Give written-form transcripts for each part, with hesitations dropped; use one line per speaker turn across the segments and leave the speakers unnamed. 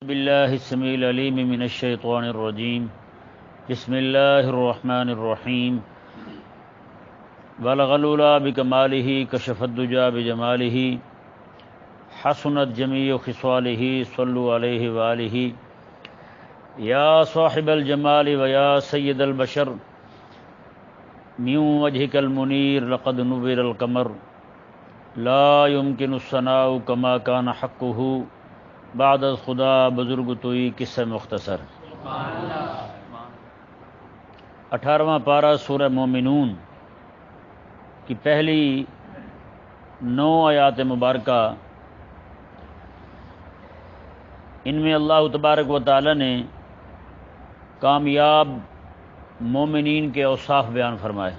باللہ السمیع العلیم من الشیطان الرجیم بسم اللہ الرحمن الرحیم بلغ العلا بکمالہ کشف الدجی بجمالہ حسنت جمیع خصالہ صلوا علیہ وآلہ یا صاحب الجمال ویا سید البشر من وجہک المنیر لقد نور القمر لا يمکن الثناء کما کان حقہ بعد از خدا بزرگ توئی قصہ مختصر 18واں پارہ سورہ مومنون کی پہلی 9 آیات مبارکہ، ان میں اللہ تبارک و تعالی نے کامیاب مومنین کے اوصاف بیان فرمائے،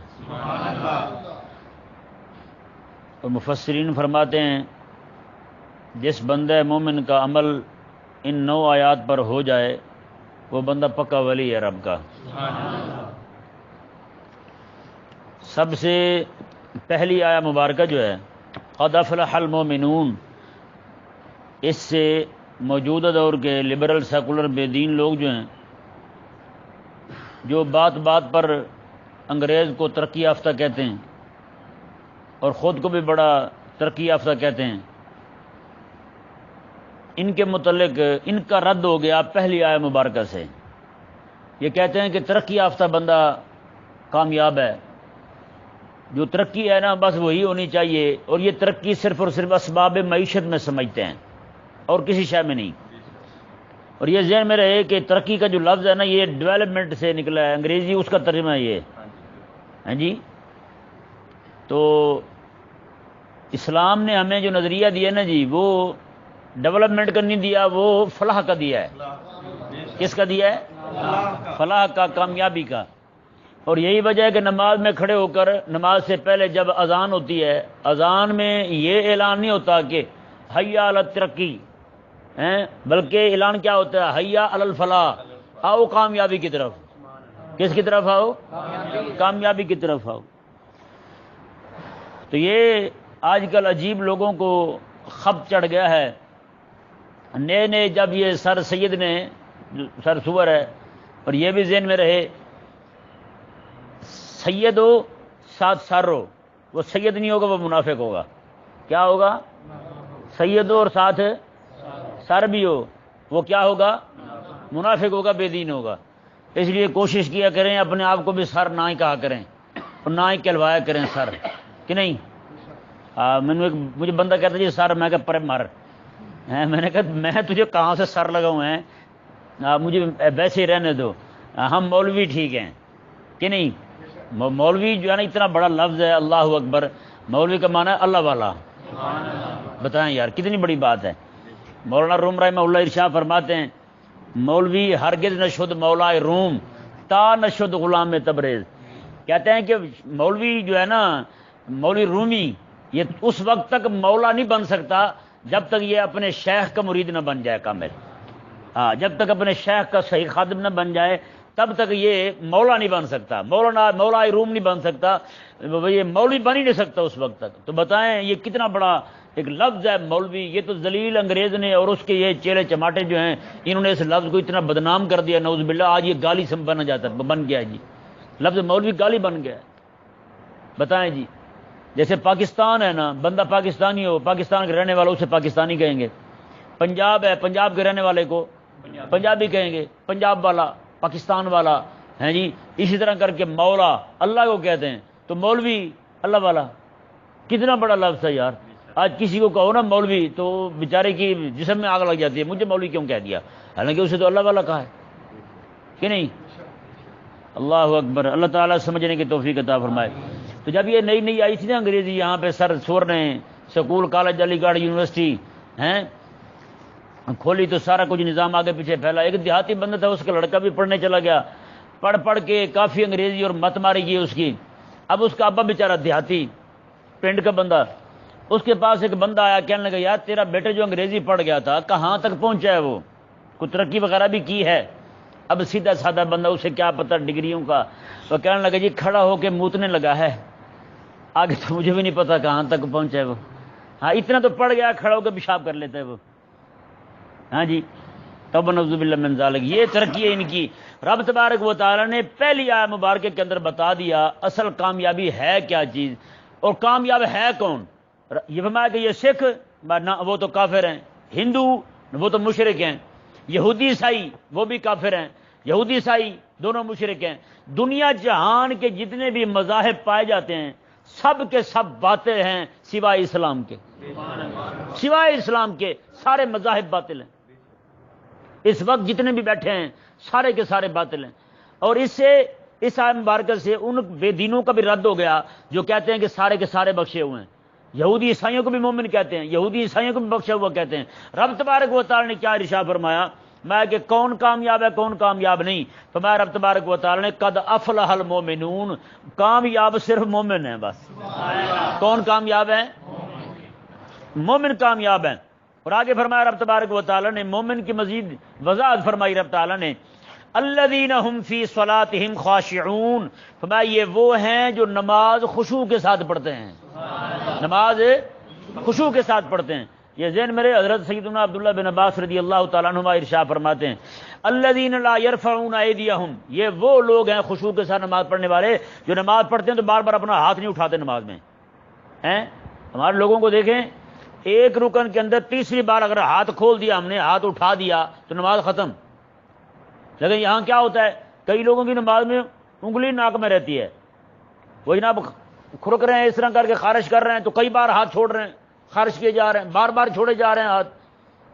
اور مفسرین فرماتے ہیں جس بندہ مومن کا عمل ان 9 آیات پر ہو جائے وہ بندہ پکا ولی ہے رب کا۔ سب سے پہلی آیہ مبارکہ جو ہے قد افلح المومنون، اس سے موجودہ دور کے لبرل سیکولر بے دین لوگ جو ہیں، جو بات بات پر انگریز کو ترقی یافتہ کہتے ہیں اور خود کو بھی بڑا ترقی یافتہ کہتے ہیں، ان کے متعلق ان کا رد ہو گیا پہلی آیہ مبارکہ سے۔ یہ کہتے ہیں کہ ترقی یافتہ بندہ کامیاب ہے، جو ترقی ہے نا بس وہی ہونی چاہیے، اور یہ ترقی صرف اور صرف اسباب معیشت میں سمجھتے ہیں اور کسی شے میں نہیں۔ اور یہ ذہن میں رہے کہ ترقی کا جو لفظ ہے نا یہ ڈیولپمنٹ سے نکلا ہے، انگریزی اس کا ترجمہ ہے یہ، ہاں جی۔ تو اسلام نے ہمیں جو نظریہ دیا نا جی، وہ ڈیولپمنٹ کا نہیں دیا، وہ فلاح کا دیا ہے۔ کس کا دیا ہے؟ فلاح کا، کامیابی کا۔ اور یہی وجہ ہے کہ نماز میں کھڑے ہو کر نماز سے پہلے جب اذان ہوتی ہے، اذان میں یہ اعلان نہیں ہوتا کہ حیا علی الترقی، بلکہ اعلان کیا ہوتا ہے؟ حیا علی الفلاح، آؤ کامیابی کی طرف۔ کس کی طرف آؤ؟ کامیابی کی طرف آؤ۔ تو یہ آج کل عجیب لوگوں کو خبط چڑھ گیا ہے، نئے نئے جب یہ سر سید نے، سر سور ہے، اور یہ بھی ذہن میں رہے سید ہو ساتھ سر ہو، وہ سید نہیں ہوگا، وہ منافق ہوگا۔ کیا ہوگا؟ سید ہو اور ساتھ سر بھی ہو، وہ کیا ہوگا؟ منافق ہوگا، بے دین ہوگا۔ اس لیے کوشش کیا کریں اپنے آپ کو بھی سر نہ ہی کہا کریں اور نہ ہی کہلوایا کریں سر، کہ نہیں؟ مجھے بندہ کہتا جی سر، میں کہا پر مر، میں نے کہا میں تجھے کہاں سے سر لگاؤں ہیں، مجھے ویسے ہی رہنے دو، ہم مولوی ٹھیک ہیں، کہ نہیں؟ مولوی جو ہے نا اتنا بڑا لفظ ہے، اللہ اکبر، مولوی کا معنی ہے اللہ والا۔ بتائیں یار کتنی بڑی بات ہے۔ مولانا روم رحمہ اللہ ارشاد فرماتے ہیں مولوی ہرگز نشد مولا روم تا نشد غلام تبریز، کہتے ہیں کہ مولوی جو ہے نا، مولوی رومی، یہ اس وقت تک مولا نہیں بن سکتا جب تک یہ اپنے شیخ کا مرید نہ بن جائے کامل۔ جب تک اپنے شیخ کا صحیح خادم نہ بن جائے تب تک یہ مولا نہیں بن سکتا، مولا روم نہیں بن سکتا، یہ مولوی بن ہی نہیں سکتا اس وقت تک۔ تو بتائیں یہ کتنا بڑا ایک لفظ ہے مولوی۔ یہ تو ذلیل انگریز نے اور اس کے یہ چیلے چماٹے جو ہیں، انہوں نے اس لفظ کو اتنا بدنام کر دیا، نعوذ باللہ، آج یہ گالی سے بن گیا جی، لفظ مولوی گالی بن گیا۔ بتائیں جی، جیسے پاکستان ہے نا، بندہ پاکستانی ہو، پاکستان کے رہنے والوں سے پاکستانی کہیں گے، پنجاب ہے، پنجاب کے رہنے والے کو پنجابی کہیں گے، پنجاب والا، پاکستان والا، ہیں جی۔ اسی طرح کر کے مولا اللہ کو کہتے ہیں، تو مولوی اللہ والا، کتنا بڑا لفظ ہے یار۔ آج کسی کو کہو نا مولوی تو بیچارے کی جسم میں آگ لگ جاتی ہے، مجھے مولوی کیوں کہہ دیا، حالانکہ اسے تو اللہ والا کہا ہے، کہ نہیں؟ اللہ اکبر، اللہ تعالیٰ سمجھنے کی توفیق عطا فرمائے۔ تو جب یہ نئی نئی آئی تھی نا انگریزی، یہاں پہ سر سور نے سکول، کالج، علی گڑھ یونیورسٹی ہیں کھولی، تو سارا کچھ نظام آگے پیچھے پھیلا۔ ایک دیہاتی بندہ تھا، اس کا لڑکا بھی پڑھنے چلا گیا، پڑھ کے کافی انگریزی اور مت ماری گئی اس کی۔ اب اس کا ابا بیچارہ دیہاتی پنڈ کا بندہ، اس کے پاس ایک بندہ آیا، کہنے لگا یار تیرا بیٹا جو انگریزی پڑھ گیا تھا کہاں تک پہنچا ہے، وہ کوئی ترقی وغیرہ بھی کی ہے؟ اب سیدھا سادہ بندہ، اسے کیا پتہ ڈگریوں کا، وہ کہنے لگا جی کھڑا ہو کے موتنے لگا ہے، آگے تو مجھے بھی نہیں پتا کہاں تک پہنچا ہے وہ۔ ہاں اتنا تو پڑ گیا، کھڑا ہو کے پیشاب کر لیتا ہے وہ، ہاں جی۔ تب نعوذ باللہ من ذالک، یہ ترقی ہے ان کی۔ رب تبارک و تعالیٰ نے پہلی آیت مبارکہ کے اندر بتا دیا اصل کامیابی ہے کیا چیز، اور کامیاب ہے کون۔ یہ فرمایا کہ یہ سکھ وہ تو کافر ہیں، ہندو وہ تو مشرک ہیں، یہودی عیسائی وہ بھی کافر ہیں، یہودی عیسائی دونوں مشرک ہیں۔ دنیا جہان کے جتنے بھی مذاہب پائے جاتے ہیں سب کے سب باطل ہیں سوائے اسلام کے، سوائے اسلام کے سارے مذاہب باطل ہیں۔ اس وقت جتنے بھی بیٹھے ہیں سارے کے سارے باطل ہیں، اور اس آیت مبارکہ سے ان بے دینوں کا بھی رد ہو گیا جو کہتے ہیں کہ سارے کے سارے بخشے ہوئے ہیں۔ یہودی عیسائیوں کو بھی مومن کہتے ہیں، یہودی عیسائیوں کو بھی بخشا ہوا کہتے ہیں۔ رب تبارک و تعالی نے کیا ارشاد فرمایا، میں کہ کون کامیاب ہے کون کامیاب نہیں، فرمایا رب تبارک و تعالی نے قد افلح المومنون، کامیاب صرف مومن ہیں بس۔ کون کامیاب ہے؟ مومن کامیاب ہیں۔ اور آگے فرمایا رب تبارک و تعالی نے مومن کی مزید وضاحت فرمائی رب تعالی نے، الذین هم فی صلاتهم خاشعون، فرمایا یہ وہ ہیں جو نماز خشوع کے ساتھ پڑھتے ہیں، نماز خشوع کے ساتھ پڑھتے ہیں۔ یہ ذہن میرے حضرت سیدنا عبداللہ بن عباس رضی اللہ تعالیٰ عنہما ارشاد فرماتے ہیں، الذین لا یرفعون ایدیہم، یہ وہ لوگ ہیں خشوع کے ساتھ نماز پڑھنے والے جو نماز پڑھتے ہیں تو بار بار اپنا ہاتھ نہیں اٹھاتے نماز میں ہیں۔ ہمارے لوگوں کو دیکھیں، ایک رکن کے اندر تیسری بار اگر ہاتھ کھول دیا ہم نے، ہاتھ اٹھا دیا تو نماز ختم۔ لیکن یہاں کیا ہوتا ہے، کئی لوگوں کی نماز میں انگلی ناک میں رہتی ہے، وہ جناب کھرک رہے ہیں اس طرح کر کے خارش کر رہے ہیں تو کئی بار ہاتھ چھوڑ رہے ہیں، خارش کیے جا رہے ہیں، بار بار چھوڑے جا رہے ہیں ہاتھ،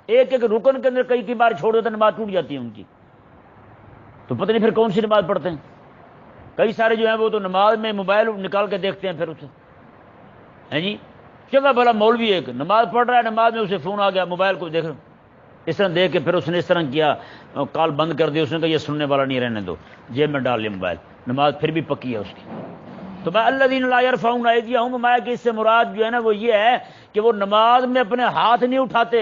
ایک ایک رکن کے اندر کئی بار چھوڑ دیتے نماز ٹوٹ جاتی ہے ان کی، تو پتہ نہیں پھر کون سی نماز پڑھتے ہیں۔ کئی سارے جو ہیں وہ تو نماز میں موبائل نکال کے دیکھتے ہیں، پھر اسے ہے جی چلو بھلا مولوی ایک نماز پڑھ رہا ہے، نماز میں اسے فون آ گیا، موبائل کو دیکھ رہا اس طرح دیکھ کے پھر اس نے اس طرح کیا، کال بند کر دی، اس نے کہا یہ سننے والا نہیں، رہنے دو، جیب میں ڈال لیا موبائل، نماز پھر بھی پکی ہے اس کی۔ تو میں الذین لا یرفعون ایدیہم، میں کہ اس سے مراد جو ہے نا وہ یہ ہے کہ وہ نماز میں اپنے ہاتھ نہیں اٹھاتے،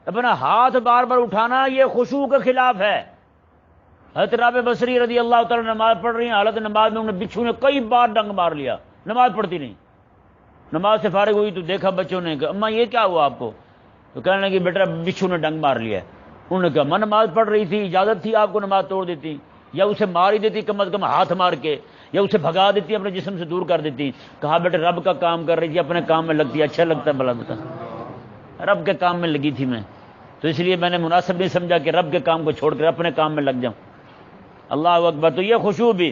اپنا ہاتھ بار بار اٹھانا یہ خشوع کے خلاف ہے۔ حضرت رابعہ بصری رضی اللہ تعالی نماز پڑھ رہی ہیں، حالت نماز میں انہیں بچھو نے کئی بار ڈنگ مار لیا، نماز پڑھتی نہیں، نماز سے فارغ ہوئی تو دیکھا بچوں نے کہ اماں یہ کیا ہوا آپ کو، تو کہنے لگی بیٹا بچھو نے ڈنگ مار لیا ہے۔ انہوں نے کہا میں نماز پڑھ رہی تھی، اجازت تھی آپ کو نماز توڑ دیتی، یا اسے مار ہی دیتی کم از کم ہاتھ مار کے، یا اسے بھگا دیتی اپنے جسم سے دور کر دیتی۔ کہا بیٹے رب کا کام کر رہی تھی، اپنے کام میں لگتی، اچھا لگتا ہے بھلا بتا، رب کے کام میں لگی تھی میں، تو اس لیے میں نے مناسب نہیں سمجھا کہ رب کے کام کو چھوڑ کر اپنے کام میں لگ جاؤں۔ اللہ اکبر۔ تو یہ خشوع بھی،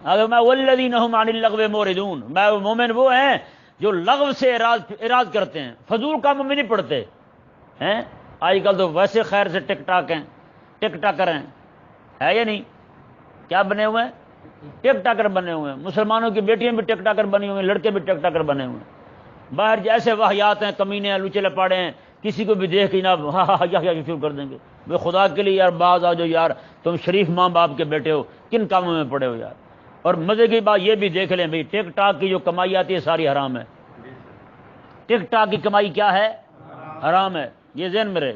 اگر میں والذین هم عن اللغو معرضون، میں مومن وہ ہیں جو لغو سے اعراض کرتے ہیں، فضول کاموں میں نہیں پڑھتے ہیں۔ آج کل تو ویسے خیر سے ٹک ٹاک ہیں، ٹک ٹاکر ہیں، ہے یا نہیں؟ کیا بنے ہوئے ہیں؟ ٹک ٹاکر بنے ہوئے ہیں۔ مسلمانوں کی بیٹیاں بھی ٹک ٹاکر بنی ہوئی ہیں، لڑکے بھی ٹک ٹاکر بنے ہوئے ہیں۔ باہر جیسے واہیات ہیں، کمینے ہیں، لچے لپاڑے ہیں، کسی کو بھی دیکھ کے جناب ہاں ہاں یا شروع کر دیں گے۔ بے خدا کے لیے یار باز آ جاؤ یار، تم شریف ماں باپ کے بیٹے ہو، کن کاموں میں پڑے ہو یار۔ اور مزے کی بات یہ بھی دیکھ لیں بھائی، ٹک ٹاک کی جو کمائی آتی ہے ساری حرام ہے۔ ٹک ٹاک کی کمائی کیا ہے؟ حرام ہے، یہ ذہن میں رہے۔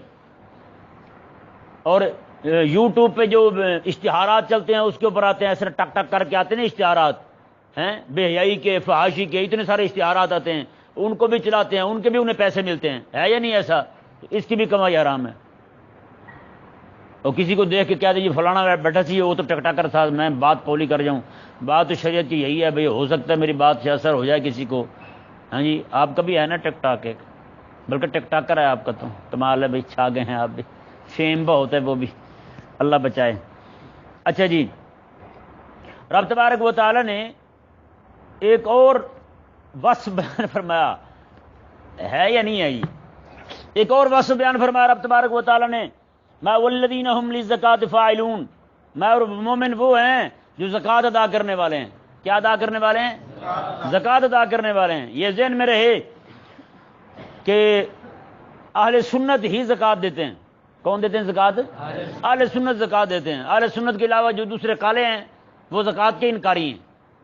اور یوٹیوب پہ جو اشتہارات چلتے ہیں اس کے اوپر آتے ہیں، ایسے ٹک ٹک کر کے آتے ہیں اشتہارات، ہیں بے حیائی کے، فحاشی کے، اتنے سارے اشتہارات آتے ہیں، ان کو بھی چلاتے ہیں، ان کے بھی انہیں پیسے ملتے ہیں، ہے یا نہیں ایسا؟ اس کی بھی کمائی حرام ہے۔ اور کسی کو دیکھ کے کہہ دیں جی فلانا بیٹھا سی وہ تو ٹک ٹاکر تھا، میں بات پولی کر جاؤں، بات تو شریعت کی یہی ہے بھائی، ہو سکتا ہے میری بات سے اثر ہو جائے کسی کو۔ ہاں جی آپ کا بھی ہے نا ٹک ٹاک ایک، بلکہ ٹک ٹاکر ہے آپ کا، تو کمال ہے بھائی، چھا گئے ہیں آپ بھی، فیم بہت ہے وہ بھی، اللہ بچائے۔ اچھا جی، رب تبارک و تعالی نے ایک اور وصف بیان فرمایا، ہے یا نہیں ہے؟ یہ ایک اور وصف بیان فرمایا رب تبارک و تعالی نے، میں والذین هم للزکاۃ فاعلون، میں اور مومن وہ ہیں جو زکوٰۃ ادا کرنے والے ہیں۔ کیا ادا کرنے والے ہیں؟ زکوٰۃ ادا کرنے والے ہیں۔ یہ ذہن میں رہے کہ اہل سنت ہی زکوٰۃ دیتے ہیں۔ کون دیتے ہیں زکوٰۃ؟ اہل سنت زکوٰۃ دیتے ہیں۔ اہل سنت کے علاوہ جو دوسرے کالے ہیں وہ زکوٰۃ کے انکاری ہیں،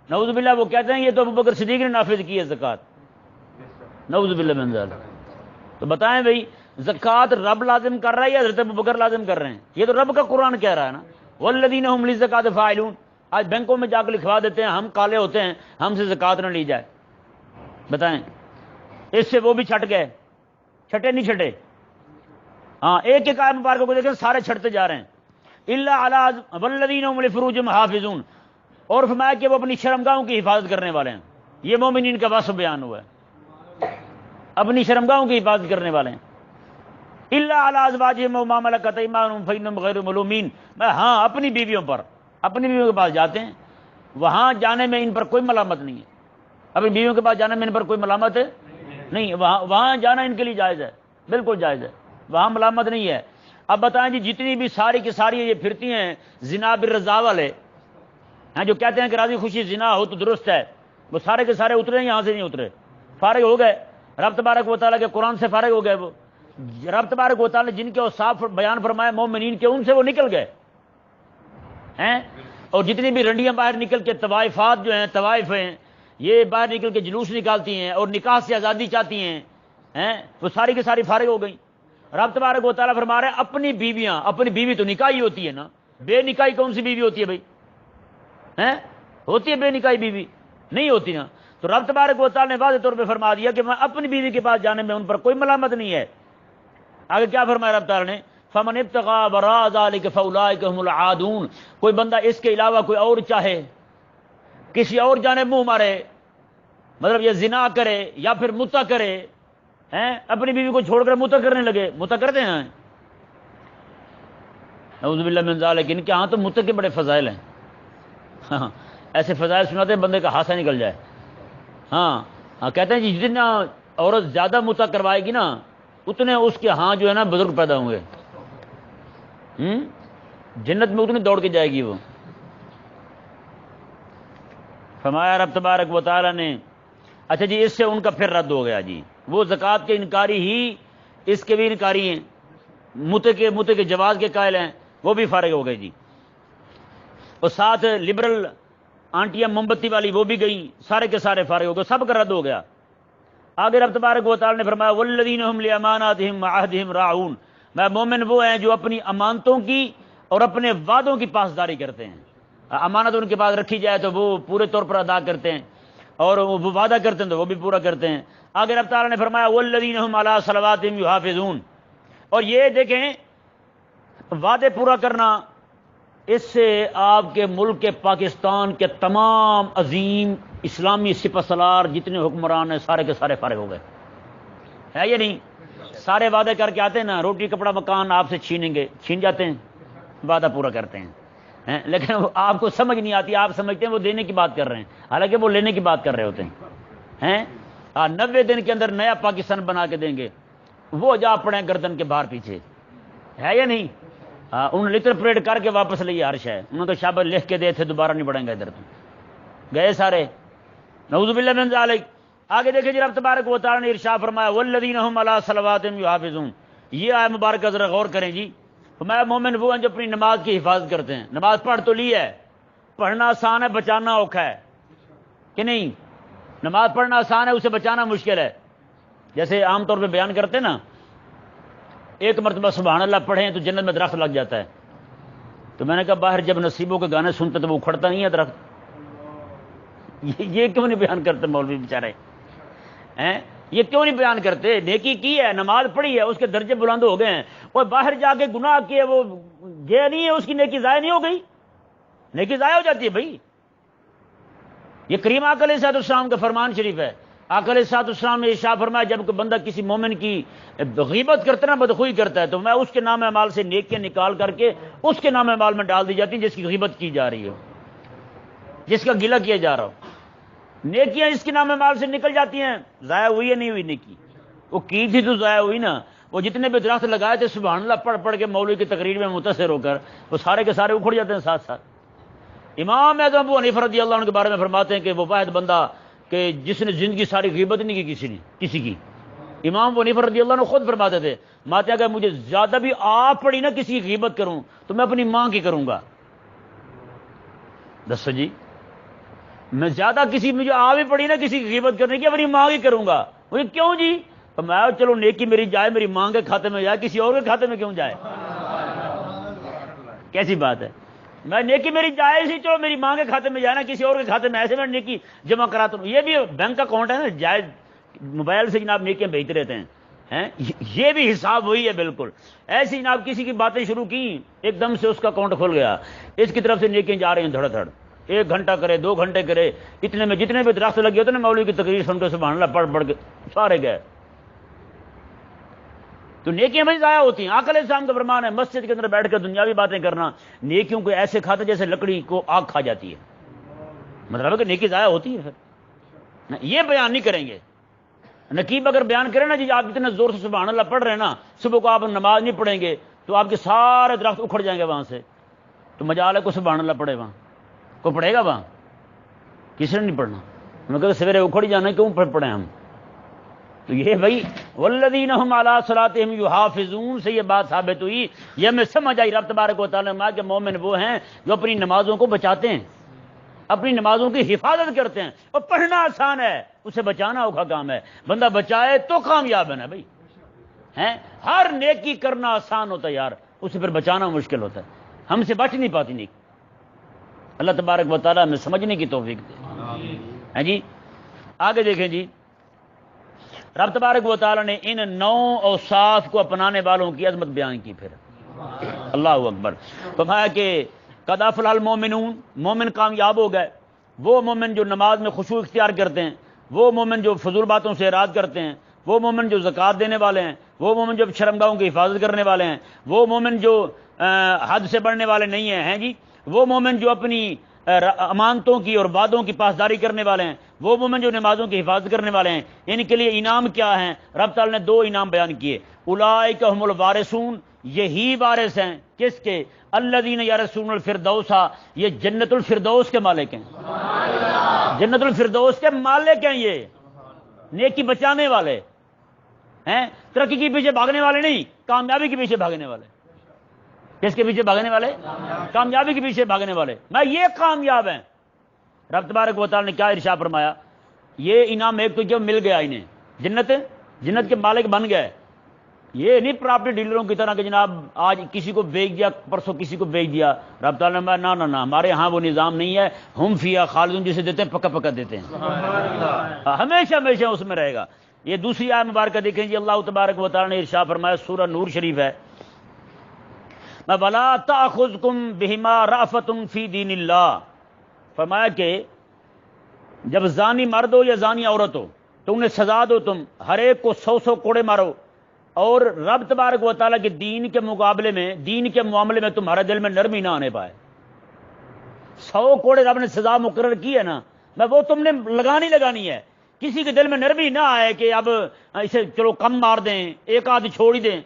نعوذ باللہ۔ وہ کہتے ہیں یہ تو ابوبکر صدیق نے نافذ کی ہے زکوٰۃ، نعوذ باللہ من ذلک۔ تو بتائیں بھائی زکوٰۃ رب لازم کر رہا ہے یا حضرت ابوبکر لازم کر رہے ہیں؟ یہ تو رب کا قرآن کہہ رہا ہے نا، والذین هم للزکاۃ فاعلون۔ آج بینکوں میں جا کے لکھوا دیتے ہیں ہم کالے ہوتے ہیں، ہم سے زکوٰۃ نہ لی جائے۔ بتائیں، اس سے وہ بھی چھٹ گئے، چھٹے نہیں چھٹے؟ ہاں ایک ایک آیت مبارکہ کو دیکھیں سارے چھٹتے جا رہے ہیں. الا علی والذین هم لفروجهم حافظون، اور فرمایا کہ وہ اپنی شرمگاہوں کی حفاظت کرنے والے ہیں. یہ مومنین کا وصف بیان ہوا ہے، اپنی شرمگاہوں کی حفاظت کرنے والے ہیں. الا علی ازواجہم وما ملکت ایمانہم فانہم غیر ملومین. ہاں اپنی بیویوں پر، اپنی بیویوں کے پاس جاتے ہیں، وہاں جانے میں ان پر کوئی ملامت نہیں ہے. اپنی بیویوں کے پاس جانے میں ان پر کوئی ملامت نہیں ہے، وہاں جانا ان کے لیے جائز ہے، بالکل جائز ہے، وہاں ملامت نہیں ہے. اب بتائیں جی جتنی بھی ساری کی ساری یہ پھرتی ہیں زنا بالرضا والے ہیں، جو کہتے ہیں کہ راضی خوشی زنا ہو تو درست ہے، وہ سارے کے سارے اترے یہاں سے نہیں اترے، فارغ ہو گئے رب تبارک و تعالیٰ کے قرآن سے، فارغ ہو گئے. وہ رب تبارک و تعالیٰ نے جن کے اوصاف بیان فرمائے مومنین کے، ان سے وہ نکل گئے ہیں. اور جتنی بھی رنڈیاں باہر نکل کے طوائفات جو ہیں، طوائف ہیں، یہ باہر نکل کے جلوس نکالتی ہیں اور نکاح سے آزادی چاہتی ہیں، وہ ساری کی ساری فارغ ہو گئیں. رب تبارک و تعالیٰ فرما رہے ہیں اپنی بیویاں، اپنی بیوی تو نکاحی ہوتی ہے نا، بے نکاحی کون سی بیوی ہوتی ہے بھائی؟ ہوتی ہے بے نکاحی بیوی؟ نہیں ہوتی نا. تو رب تبارک و تعالیٰ نے واضح طور پہ فرما دیا کہ میں اپنی بیوی کے پاس جانے میں ان پر کوئی ملامت نہیں ہے. آگے کیا فرمایا رب تعالیٰ نے؟ فمن ابتغى وراء ذلك فاولئك هم العادون. کوئی بندہ اس کے علاوہ کوئی اور چاہے، کسی اور جانب منہ مارے، مطلب یہ زنا کرے یا پھر متع کرے، اپنی بیوی کو چھوڑ کر متع کرنے لگے. متع کرتے ہیں نعوذ باللہ من ذلک. ان کے ہاں تو متع کے بڑے فضائل ہیں. ہاں ایسے فضائل سناتے ہیں بندے کا ہاتھ نکل جائے. ہاں کہتے ہیں جی جتنا عورت زیادہ متع کروائے گی نا اتنے اس کے ہاں جو ہے نا بزرگ پیدا ہوں گے، جنت میں اتنی دوڑ کے جائے گی وہ. فرمایا رب تبارک و تعالیٰ نے اچھا جی اس سے ان کا پھر رد ہو گیا جی. وہ زکوٰۃ کے انکاری ہی اس کے بھی انکاری ہیں، متع کے جواز کے قائل ہیں، وہ بھی فارغ ہو گئے جی. اور ساتھ لبرل آنٹیاں موم بتی والی وہ بھی گئیں، سارے کے سارے فارغ ہو گئے، سب کا رد ہو گیا. آگے رب تبارک و تعالیٰ نے فرمایا والذین هم لاماناتہم وعہدہم راعون. میں مومن وہ ہیں جو اپنی امانتوں کی اور اپنے وعدوں کی پاسداری کرتے ہیں. امانت ان کے پاس رکھی جائے تو وہ پورے طور پر ادا کرتے ہیں، اور وہ وعدہ کرتے ہیں تو وہ بھی پورا کرتے ہیں. آگے رب تعالیٰ نے فرمایا والذین هم علی صلواتہم یحافظون. اور یہ دیکھیں وعدے پورا کرنا، اس سے آپ کے ملک کے پاکستان کے تمام عظیم اسلامی سپہ سالار جتنے حکمران ہیں سارے کے سارے فارغ ہو گئے. ہے یا نہیں؟ سارے وعدے کر کے آتے ہیں نا، روٹی کپڑا مکان آپ سے چھینیں گے، چھین جاتے ہیں، وعدہ پورا کرتے ہیں. لیکن آپ کو سمجھ نہیں آتی، آپ سمجھتے ہیں وہ دینے کی بات کر رہے ہیں، حالانکہ وہ لینے کی بات کر رہے ہوتے ہیں. 90 دن کے اندر نیا پاکستان بنا کے دیں گے، وہ جا پڑے گردن کے باہر پیچھے. ہے یا نہیں؟ انہوں نے لٹر پریڈ کر کے واپس لئی عرش ہے، انہوں نے تو شابت لکھ کے دے تھے دوبارہ نہیں بڑھیں گے ادھر، تو گئے سارے. نعوذ باللہ من ذالک. آگے دیکھیں جی رب تبارک و تعالیٰ نے ارشاد فرمایا والذین هم علی صلواتہم یحافظون. یہ آیت مبارکہ ذرا غور کریں جی. فرمایا مومن وہ ہیں جو اپنی نماز کی حفاظت کرتے ہیں. نماز پڑھ تو لی ہے، پڑھنا آسان ہے، بچانا اوکھا ہے کہ نہیں؟ نماز پڑھنا آسان ہے، اسے بچانا مشکل ہے. جیسے عام طور پہ بیان کرتے نا، ایک مرتبہ سبحان اللہ پڑھیں تو جنت میں درخت لگ جاتا ہے. تو میں نے کہا باہر جب نصیبوں کے گانے سنتے تو وہ اکھڑتا نہیں ہے درخت. یہ کیوں نہیں بیان کرتے مولوی بیچارے؟ یہ کیوں نہیں بیان کرتے؟ نیکی کی ہے، نماز پڑھی ہے، اس کے درجے بلند ہو گئے ہیں، اور باہر جا کے گناہ کیے وہ یہ نہیں ہے اس کی نیکی ضائع نہیں ہو گئی؟ نیکی ضائع ہو جاتی ہے بھائی. یہ کریم آقا علیہ الصلوۃ والسلام کا فرمان شریف ہے. آقا علیہ الصلوۃ والسلام نے ارشاد فرمایا جب کوئی بندہ کسی مومن کی غیبت کرتا ہے نا، بدخوئی کرتا ہے، تو میں اس کے نام اعمال سے نیکیاں نکال کر کے اس کے نام اعمال میں ڈال دی جاتی ہیں جس کی غیبت کی جا رہی ہو، جس کا گلہ کیا جا رہا ہو. نیکیاں اس کے نام اعمال سے نکل جاتی ہیں. ضائع ہوئی ہے نہیں ہوئی نیکی؟ وہ کی تھی تو ضائع ہوئی نا. وہ جتنے بھی درخت لگائے تھے سبحان اللہ پڑھ پڑھ کے مولوی کی تقریر میں متاثر ہو کر، وہ سارے کے سارے اکھڑ جاتے ہیں ساتھ ساتھ. امام اعظم ابو حنیفہ رضی اللہ عنہ کے بارے میں فرماتے ہیں کہ وہ واحد بندہ کہ جس نے زندگی ساری غیبت نہیں کی کسی کی. امام ابو حنیفہ رضی اللہ عنہ خود فرماتے تھے، ماتے اگر مجھے زیادہ بھی آپ پڑی نا کسی کی غیبت کروں تو میں اپنی ماں کی کروں گا. دسو جی، میں زیادہ کسی مجھے آ بھی پڑی نا کسی کی غیبت کرنے کی اپنی ماں کی کروں گا. مجھے کیوں جی؟ تو میں چلو نیکی میری جائے میری ماں کے کھاتے میں جائے، کسی اور کے کھاتے میں کیوں جائے؟ کیسی بات ہے؟ میں نیکی میری جائے اسی، چلو میری ماں کے کھاتے میں جائے نا کسی اور کے کھاتے میں، ایسے میں نیکی جمع کراتا ہوں. یہ بھی بینک اکاؤنٹ ہے نا، جائز موبائل سے جناب نیکیاں بھیجتے رہتے ہیں. ہیں، یہ بھی حساب وہی ہے بالکل. ایسی جناب کسی کی باتیں شروع کی، ایک دم سے اس کا اکاؤنٹ کھل گیا، اس کی طرف سے نیکیاں جا رہی ہیں دھڑ دھڑ. 1 گھنٹہ کرے 2 گھنٹے کرے، اتنے میں جتنے بھی درخت لگے ہوتے نا مولوی کی تقریر سن کے سبحان اللہ پڑھ کے سارے گئے. تو نیکیاں بھی ضائع ہوتی ہیں. آقا علیہ السلام کا فرمان ہے مسجد کے اندر بیٹھ کر دنیاوی باتیں کرنا نیکیوں کو ایسے کھاتا جیسے لکڑی کو آگ کھا جاتی ہے. مطلب ہے کہ نیکی ضائع ہوتی ہے. پھر یہ بیان نہیں کریں گے. نقیب اگر بیان کریں نا جی آپ اتنے زور سے سبحان اللہ پڑھ رہے ہیں نا، صبح کو آپ نماز نہیں پڑھیں گے تو آپ کے سارے درخت اکھڑ جائیں گے وہاں سے. تو مجال ہے کو سبحان اللہ پڑھے، وہاں کو پڑھے گا، وہاں کسی نے نہیں پڑھنا. انہوں نے کہا سویرے اکھڑ ہی جانا ہے، کیوں پڑھیں ہم؟ تو یہ بھائی والذین هم علی صلاتهم یحافظون سے یہ بات ثابت ہوئی. یہ ہمیں سمجھ آئی رب تبارک و تعالیٰ نے کہ مومن وہ ہیں جو اپنی نمازوں کو بچاتے ہیں، اپنی نمازوں کی حفاظت کرتے ہیں. اور پڑھنا آسان ہے، اسے بچانا اوکھا کام ہے. بندہ بچائے تو کامیاب ہے نا بھائی. ہیں ہر نیکی کرنا آسان ہوتا ہے یار، اسے پھر بچانا مشکل ہوتا ہے. ہم سے بچ نہیں پاتی نیکی. اللہ تبارک و تعالیٰ ہمیں سمجھنے کی توفیق دے. ہیں جی آگے دیکھیں جی، رب تبارک و تعالیٰ نے ان 9 اوصاف کو اپنانے والوں کی عظمت بیان کی. پھر اللہ اکبر، فرمایا کہ قد افلح المومنون، مومن کامیاب ہو گئے. وہ مومن جو نماز میں خشوع اختیار کرتے ہیں، وہ مومن جو فضول باتوں سے اعراض کرتے ہیں، وہ مومن جو زکوٰۃ دینے والے ہیں، وہ مومن جو شرمگاہوں کی حفاظت کرنے والے ہیں، وہ مومن جو حد سے بڑھنے والے نہیں ہیں جی، وہ مومن جو اپنی امانتوں کی اور وعدوں کی پاسداری کرنے والے ہیں، وہ مومن جو نمازوں کی حفاظت کرنے والے ہیں. ان کے لیے انعام کیا ہیں؟ رب تعالیٰ نے 2 انعام بیان کیے. اولئک هم الوارثون، یہی وارث ہیں کس کے؟ الذین یرثون الفردوس، یہ جنت الفردوس کے مالک ہیں. جنت الفردوس کے مالک ہیں. یہ نیکی بچانے والے ہیں، ترقی کے پیچھے بھاگنے والے نہیں، کامیابی کے پیچھے بھاگنے والے. کس کے پیچھے بھاگنے والے؟ کامیابی کے پیچھے بھاگنے والے. میں یہ کامیاب ہیں. رب تبارک و تعالیٰ نے کیا ارشاد فرمایا؟ یہ انعام ایک تو کیا مل گیا انہیں، جنت کے مالک بن گئے. یہ نہیں پراپرٹی ڈیلروں کی طرح کہ جناب آج کسی کو بیچ دیا پرسوں کسی کو بیچ دیا. رب تعالیٰ نے نہ نہ ہمارے ہاں وہ نظام نہیں ہے. ہم فیہا خالدون، جسے دیتے ہیں پکا پکا دیتے ہیں، ہمیشہ ہمیشہ اس میں رہے گا. یہ دوسری آیت مبارکہ دیکھیں جی، اللہ تبارک و تعالیٰ نے ارشاد فرمایا، سورہ نور شریف ہے، وَلَا تَأْخُذْكُمْ بِهِمَا رَأْفَةٌ فِي دِینِ اللَّهِ. فرمایا کہ جب زانی مرد ہو یا زانی عورت ہو تو انہیں سزا دو، تم ہر ایک کو 100 کوڑے مارو، اور رب تبارک و تعالیٰ کے دین کے مقابلے میں، دین کے معاملے میں تمہارے دل میں نرمی نہ آنے پائے. 100 کوڑے رب نے سزا مقرر کی ہے نا، میں وہ تم نے لگانی ہے. کسی کے دل میں نرمی نہ آئے کہ اب اسے چلو کم مار دیں، ایک آدھ چھوڑ ہی دیں.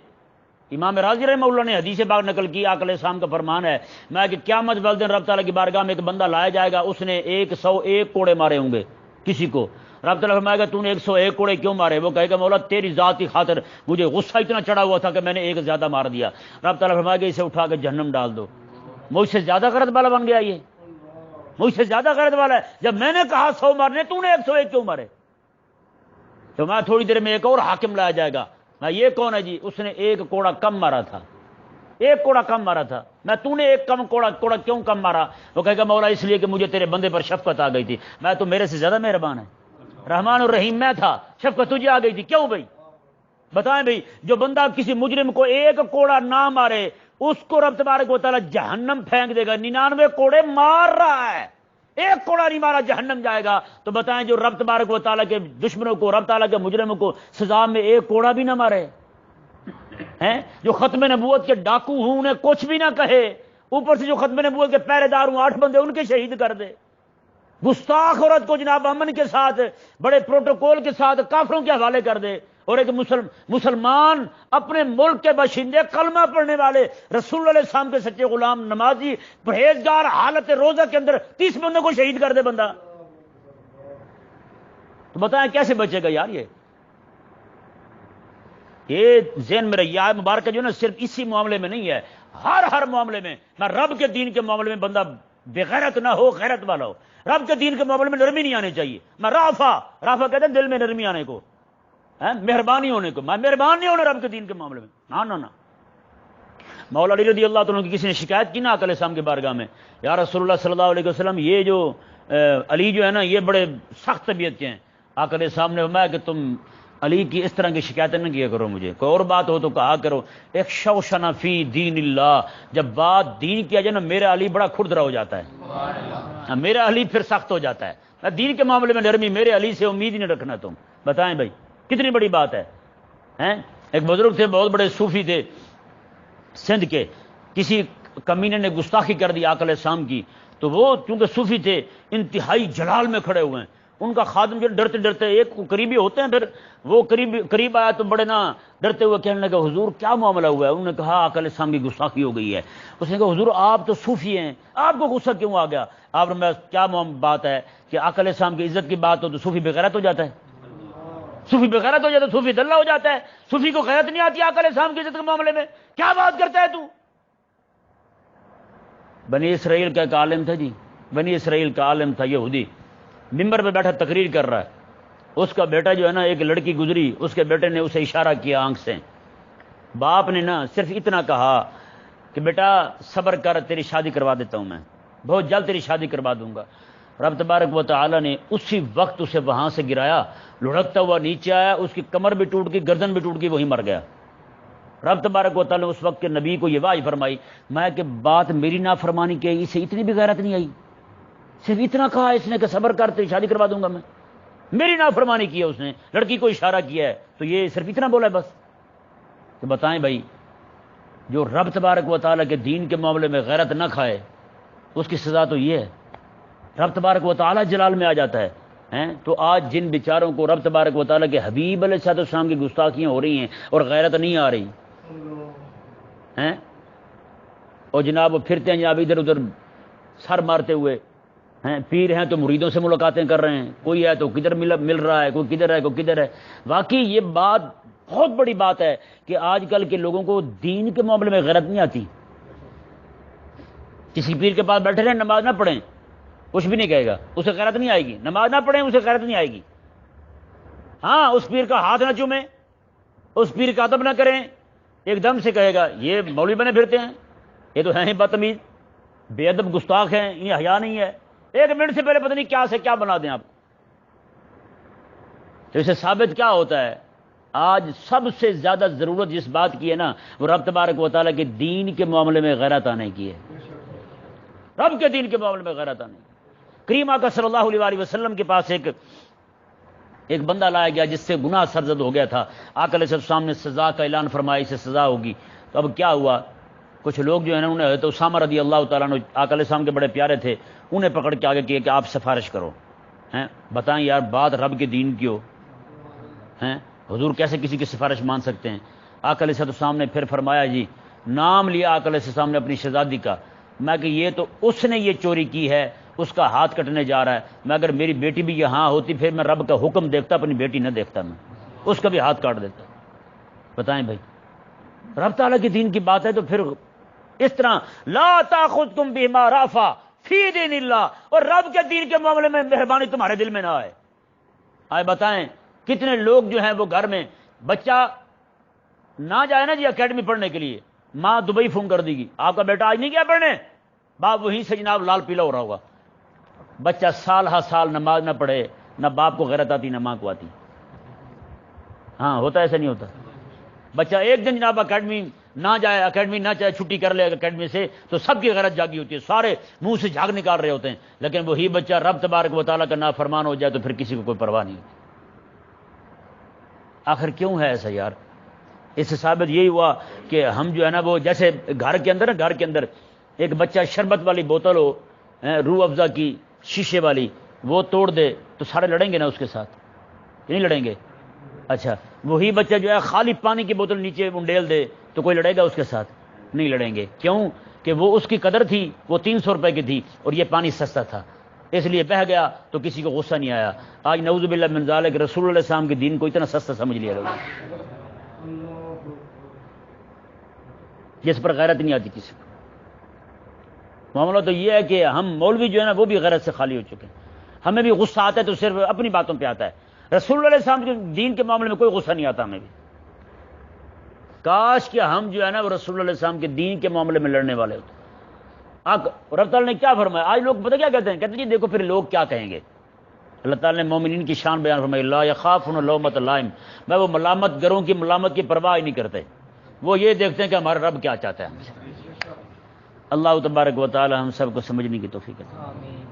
امام راضی رحمہ اللہ نے حدیث پاک نقل کی، آقا علیہ السلام کا فرمان ہے میں کہ قیامت والے دن رب تعالیٰ کی بارگاہ میں ایک بندہ لایا جائے گا، اس نے 101 کوڑے مارے ہوں گے کسی کو. رب تعالیٰ فرمائے گا تو نے 101 کوڑے کیوں مارے؟ وہ کہے گا مولا تیری ذات کی خاطر مجھے غصہ اتنا چڑھا ہوا تھا کہ میں نے ایک زیادہ مار دیا. رب تعالیٰ فرمائے گا اسے اٹھا کے جہنم ڈال دو. مجھ سے زیادہ غیرت والا بن گیا، یہ مجھ سے زیادہ غیرت والا ہے. جب میں نے کہا 100 مارنے تو نے 101 کیوں مارے؟ تو میں تھوڑی دیر میں ایک اور حاکم لایا جائے گا، میں یہ کون ہے جی؟ اس نے 1 کوڑا کم مارا تھا، 1 کوڑا کم مارا تھا. میں تو نے 1 کوڑا کیوں کم مارا؟ وہ کہے گا مولا اس لیے کہ مجھے تیرے بندے پر شفقت آ گئی تھی. میں تو میرے سے زیادہ مہربان ہے، رحمان الرحیم میں تھا، شفقت تجھے آ گئی تھی. کیوں بھائی بتائیں بھائی؟ جو بندہ کسی مجرم کو 1 کوڑا نہ مارے اس کو رب تبارک و تعالیٰ جہنم پھینک دے گا. 99 کوڑے مار رہا ہے، 1 کوڑا نہیں مارا جہنم جائے گا. تو بتائیں جو رب تبارک و تعالیٰ کے دشمنوں کو، رب تعالیٰ کے مجرموں کو سزا میں 1 کوڑا بھی نہ مارے ہیں، جو ختم نبوت کے ڈاکو ہوں انہیں کچھ بھی نہ کہے، اوپر سے جو ختم نبوت کے پہرے دار ہوں 8 بندے ان کے شہید کر دے. گستاخ عورت کو جناب امن کے ساتھ بڑے پروٹوکول کے ساتھ کافروں کے حوالے کر دے، اور ایک مسلمان اپنے ملک کے باشندے کلمہ پڑھنے والے رسول اللہ علیہ السلام کے سچے غلام نمازی پرہیزگار حالت روزہ کے اندر 30 بندوں کو شہید کر دے بندہ. تو بتائیں کیسے بچے گا یار؟ یہ ذہن میں رہی ہے مبارکہ جو نا صرف اسی معاملے میں نہیں ہے، ہر معاملے میں. میں رب کے دین کے معاملے میں بندہ بے غیرت نہ ہو، غیرت والا ہو. رب کے دین کے معاملے میں نرمی نہیں آنی چاہیے. میں رافع کہتے ہیں دل میں نرمی آنے کو، مہربانی ہونے کو. میں مہربان نہیں ہونا رب کے دین کے معاملے میں، نہ. مولا علی رضی اللہ تعالیٰ کی کسی نے شکایت کی نا آقا علیہ السلام کے بارگاہ میں، یا رسول اللہ صلی اللہ علیہ وسلم یہ جو علی جو ہے نا یہ بڑے سخت طبیعت کے ہیں. آقا علیہ السلام نے فرمایا کہ تم علی کی اس طرح کی شکایتیں نہ کیا کرو مجھے، کوئی اور بات ہو تو کہا کرو۔ ایک شوشنا فی دین اللہ، جب بات دین کیا جائے نا میرا علی بڑا کھردرا ہو جاتا ہے، میرا علی پھر سخت ہو جاتا ہے۔ میں دین کے معاملے میں نرمی، میرے علی سے امید ہی نہیں رکھنا تم۔ بتائیں بھائی کتنی بڑی بات ہے۔ ایک بزرگ تھے، بہت بڑے صوفی تھے سندھ کے، کسی کمینے نے گستاخی کر دی آقا علیہ السلام کی، تو وہ چونکہ صوفی تھے انتہائی جلال میں کھڑے ہوئے ہیں، ان کا خادم جو ڈرتے ڈرتے، ایک قریبی ہوتے ہیں، پھر وہ قریب آیا تو بڑے نا ڈرتے ہوئے کہنے لگا حضور کیا معاملہ ہوا ہے؟ انہوں نے کہا آقا علیہ السلام کی گستاخی ہو گئی ہے۔ اس نے کہا حضور آپ تو صوفی ہیں، آپ کو غصہ کیوں آ گیا؟ آپ نے کہا کیا بات ہے کہ آقا علیہ السلام کی عزت کی بات ہو تو صوفی بغیرت ہو جاتا ہے، صوفی بغیرت ہو جاتا ہے، صوفی دلہ ہو جاتا ہے، صوفی کو غیرت نہیں آتی آقا علیہ السلام کی عزت کے معاملے میں؟ کیا بات کرتا ہے تو؟ بنی اسرائیل کا ایک عالم تھا جی، بنی اسرائیل کا عالم تھا یہودی، ممبر پہ بیٹھا تقریر کر رہا ہے، اس کا بیٹا جو ہے نا، ایک لڑکی گزری، اس کے بیٹے نے اسے اشارہ کیا آنکھ سے، باپ نے نا صرف اتنا کہا کہ بیٹا صبر کر، تیری شادی کروا دیتا ہوں میں، بہت جلد تیری شادی کروا دوں گا۔ رب تبارک و تعالی نے اسی وقت اسے وہاں سے گرایا، لڑکتا ہوا نیچے آیا، اس کی کمر بھی ٹوٹ گئی، گردن بھی ٹوٹ گئی، وہیں مر گیا۔ رب تبارک و تعالی نے اس وقت کے نبی کو یہ وحی فرمائی، میں کہ بات میری نافرمانی کی، اسے اتنی بھی غیرت نہیں آئی، صرف اتنا کہا اس نے کہ صبر کر تیری شادی کروا دوں گا میں، میری نافرمانی کی ہے اس نے، لڑکی کو اشارہ کیا ہے تو یہ صرف اتنا بولا ہے بس۔ تو بتائیں بھائی جو رب تبارک و تعالیٰ کے دین کے معاملے میں غیرت نہ کھائے اس کی سزا تو یہ ہے، رب تبارک و تعالیٰ جلال میں آ جاتا ہے۔ تو آج جن بیچاروں کو رب تبارک و تعالیٰ کے حبیب علیہ السلام کی گستاخیاں ہو رہی ہیں اور غیرت نہیں آ رہی ہیں، اور جناب وہ پھرتے ہیں جناب ادھر ادھر سر مارتے ہوئے، پیر ہیں تو مریدوں سے ملاقاتیں کر رہے ہیں، کوئی ہے تو کدھر مل رہا ہے، کوئی کدھر ہے کوئی کدھر ہے۔ واقعی یہ بات بہت بڑی بات ہے کہ آج کل کے لوگوں کو دین کے معاملے میں غیرت نہیں آتی۔ کسی پیر کے پاس بیٹھے رہیں نماز نہ پڑھیں کچھ بھی نہیں کہے گا، اسے غیرت نہیں آئے گی، نماز نہ پڑھیں اسے غیرت نہیں آئے گی۔ ہاں اس پیر کا ہاتھ نہ چومیں، اس پیر کا ادب نہ کریں، ایک دم سے کہے گا یہ مولوی بنے پھرتے ہیں، یہ تو ہیں ہی بدتمیز، بے ادب گستاخ ہیں، انہیں حیا نہیں ہے، ایک منٹ سے پہلے پتہ نہیں کیا سے کیا بنا دیں آپ۔ تو اسے ثابت کیا ہوتا ہے؟ آج سب سے زیادہ ضرورت جس بات کی ہے نا وہ رب تبارک و تعالیٰ کے دین کے معاملے میں غیرت آنے کی ہے، رب کے دین کے معاملے میں غیرت آنے کی۔ کریم آقا صلی اللہ علیہ وسلم کے پاس ایک بندہ لایا گیا جس سے گناہ سرزد ہو گیا تھا، آقا علیہ السلام نے سزا کا اعلان فرمایا اسے سزا ہوگی۔ تو اب کیا ہوا، کچھ لوگ جو ہے نا انہوں نے حضرت اسامہ رضی اللہ تعالیٰ عنہ آقا علیہ السلام کے بڑے پیارے تھے، انہیں پکڑ کے آگے کیا کہ آپ سفارش کرو۔ بتائیں یار بات رب کے دین کی ہو، حضور کیسے کسی کی سفارش مان سکتے ہیں؟ آقا علیہ السلام نے پھر فرمایا جی، نام لیا آقا علیہ السلام نے اپنی شہزادی کا، میں کہ یہ تو اس نے یہ چوری کی ہے، اس کا ہاتھ کٹنے جا رہا ہے، میں اگر میری بیٹی بھی یہاں ہوتی پھر میں رب کا حکم دیکھتا، اپنی بیٹی نہ دیکھتا، میں اس کا بھی ہاتھ کاٹ دیتا۔ بتائیں بھائی رب تعالیٰ کی دین کی بات ہے تو پھر اس طرح لا تاخذکم بما رافع فی دین اللہ، اور رب کے دین کے معاملے میں مہربانی تمہارے دل میں نہ آئے۔ آئے بتائیں کتنے لوگ جو ہیں وہ گھر میں بچہ نہ جائے نا جی اکیڈمی پڑھنے کے لیے، ماں دبئی فون کر دی گی آپ کا بیٹا آج نہیں گیا پڑھنے، باپ وہیں سے جناب لال پیلا ہو رہا ہوگا، بچہ سال ہر سال نماز نہ پڑھے، نہ باپ کو غیرت آتی نہ ماں کو آتی۔ ہاں ہوتا ایسا نہیں ہوتا؟ بچہ ایک دن جناب اکیڈمی نہ جائے، اکیڈمی نہ چاہے چھٹی کر لے اکیڈمی سے، تو سب کی غیرت جاگی ہوتی ہے، سارے منہ سے جھاگ نکال رہے ہوتے ہیں، لیکن وہی بچہ رب تبارک و تعالیٰ کا نافرمان ہو جائے تو پھر کسی کو کوئی پرواہ نہیں ہوتی۔ آخر کیوں ہے ایسا یار؟ اس سے ثابت یہی ہوا کہ ہم جو ہے نا وہ جیسے گھر کے اندر ایک بچہ شربت والی بوتل ہو، روح افزا کی شیشے والی، وہ توڑ دے تو سارے لڑیں گے نا اس کے ساتھ، نہیں لڑیں گے؟ اچھا وہی بچہ جو ہے خالی پانی کی بوتل نیچے انڈیل دے تو کوئی لڑے گا اس کے ساتھ؟ نہیں لڑیں گے۔ کیوں؟ کہ وہ اس کی قدر تھی، وہ 300 روپے کی تھی اور یہ پانی سستا تھا، اس لیے بہہ گیا تو کسی کو غصہ نہیں آیا۔ آج نعوذ باللہ من ذالک رسول اللہ علیہ السلام کے دین کو اتنا سستا سمجھ لیا لوگوں، جس پر غیرت نہیں آتی کسی کو۔ معاملہ تو یہ ہے کہ ہم مولوی جو ہے نا وہ بھی غیرت سے خالی ہو چکے ہیں، ہمیں بھی غصہ آتا ہے تو صرف اپنی باتوں پہ آتا ہے، رسول اللہ علیہ السلام کے دین کے معاملے میں کوئی غصہ نہیں آتا ہمیں بھی۔ کاش کہ ہم جو ہے نا وہ رسول اللہ علیہ السلام کے دین کے معاملے میں لڑنے والے ہوتے۔ رب تعالیٰ نے کیا فرمایا؟ آج لوگ پتہ کیا کہتے ہیں؟ کہتے ہیں جی دیکھو پھر لوگ کیا کہیں گے، اللہ تعالیٰ نے مومنین کی شان بیان فرمائی، لا یخافون لومۃ لائم، میں وہ ملامت گروں کی ملامت کی پرواہ ہی نہیں کرتے، وہ یہ دیکھتے ہیں کہ ہمارا رب کیا چاہتا ہے ہم سے۔ اللہ تبارک و تعالی ہم سب کو سمجھنے کی توفیق عطا فرمائے۔